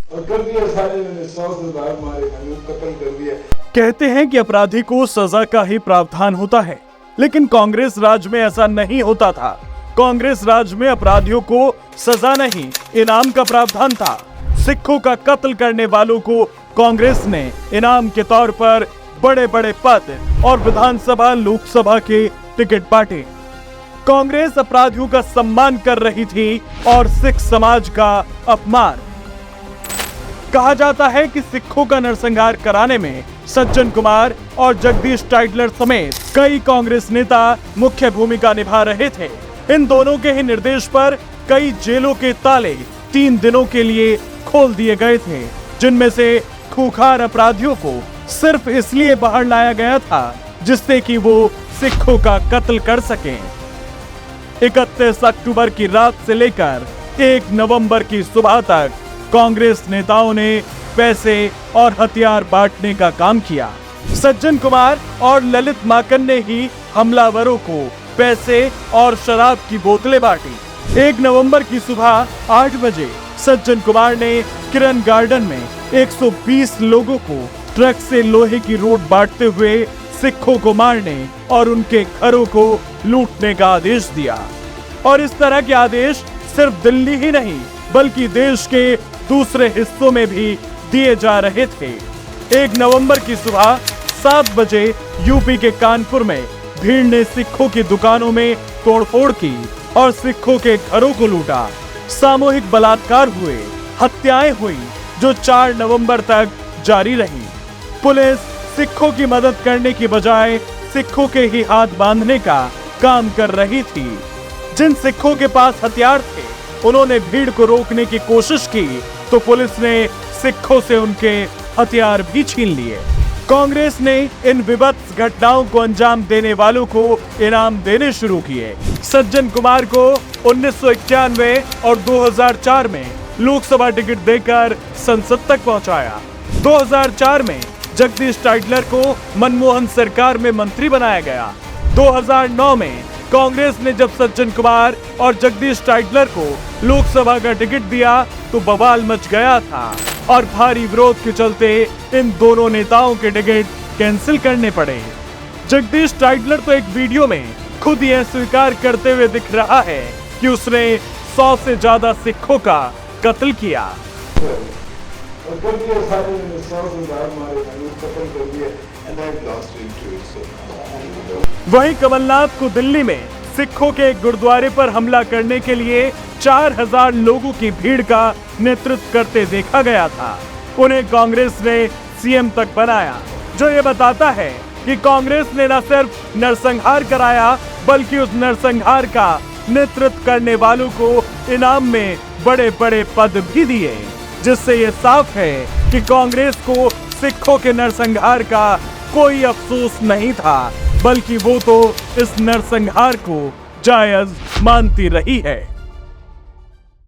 और कर दिया सारे 100 से बाहर मारे, कत्ल कर दिया। कहते हैं कि अपराधी को सजा का ही प्रावधान होता है, लेकिन कांग्रेस राज में ऐसा नहीं होता था। कांग्रेस राज में अपराधियों को सजा नहीं, इनाम का प्रावधान था। सिखों का कत्ल करने वालों को कांग्रेस ने इनाम के तौर पर बड़े बड़े पद और विधानसभा लोकसभा के टिकट बांटे। कांग्रेस अपराधियों का सम्मान कर रही थी और सिख समाज का अपमान। कहा जाता है कि सिखों का नरसंहार कराने में सज्जन कुमार और जगदीश टाइटलर समेत कई कांग्रेस नेता मुख्य भूमिका निभा रहे थे। इन दोनों के ही निर्देश पर कई जेलों के ताले 3 दिनों के लिए खोल दिए गए थे, जिनमें से खूंखार अपराधियों को सिर्फ इसलिए बाहर लाया गया था जिससे कि वो सिखों का कत्ल कर सकें। 31 अक्टूबर की रात से लेकर 1 नवंबर की सुबह तक कांग्रेस नेताओं ने पैसे और हथियार बांटने का काम किया। सज्जन कुमार और ललित माकन ने ही हमलावरों को पैसे और शराब की बोतलें बांटी। 1 नवंबर की सुबह 8 बजे सज्जन कुमार ने किरण गार्डन में 120 लोगों को ट्रक से लोहे की रोड बांटते हुए सिखों को मारने और उनके घरों को लूटने का आदेश दिया। और इस तरह के आदेश सिर्फ दिल्ली ही नहीं बल्कि देश के दूसरे हिस्सों में भी दिए जा रहे थे। 1 नवंबर की सुबह 7 बजे यूपी के कानपुर में भीड़ ने सिखों की दुकानों में तोड़फोड़ की और सिखों के घरों को लूटा। सामूहिक बलात्कार हुए, हत्याएं हुई जो 4 नवंबर तक जारी रही। पुलिस सिखों की मदद करने की बजाय सिखों के ही हाथ बांधने का काम कर रही थी। जिन सिखों के पास हथियार थे उन्होंने भीड़ को रोकने की कोशिश की तो पुलिस ने सिखों से उनके हथियार भी छीन लिए। कांग्रेस ने इन विभत्स घटनाओं को अंजाम देने वालों को इनाम देने शुरू किए। सज्जन कुमार को 1991 और 2004 में लोकसभा टिकट देकर संसद तक पहुंचाया। 2004 में जगदीश टाइटलर को मनमोहन सरकार में मंत्री बनाया गया। 2009 में कांग्रेस ने जब सज्जन कुमार और जगदीश टाइटलर को लोकसभा का टिकट दिया तो बवाल मच गया था और भारी विरोध के चलते इन दोनों नेताओं के टिकट कैंसिल करने पड़े। जगदीश टाइटलर तो एक वीडियो में खुद यह स्वीकार करते हुए दिख रहा है कि उसने 100 से ज्यादा सिखों का कत्ल किया। और कर दिया सारे 100 से बाहर मारे, कत्ल कर दिया। And I've lost interest, so वहीं कमलनाथ को दिल्ली में सिखों के एक गुरुद्वारे पर हमला करने के लिए 4000 लोगों की भीड़ का नेतृत्व करते देखा गया था। उन्हें कांग्रेस ने सीएम तक बनाया, जो ये बताता है कि कांग्रेस ने न सिर्फ नरसंहार कराया बल्कि उस नरसंहार का नेतृत्व करने वालों को इनाम में बड़े बड़े पद भी दिए, जिससे ये साफ है कि कांग्रेस को सिखों के नरसंहार का कोई अफसोस नहीं था, बल्कि वो तो इस नरसंहार को जायज मानती रही है।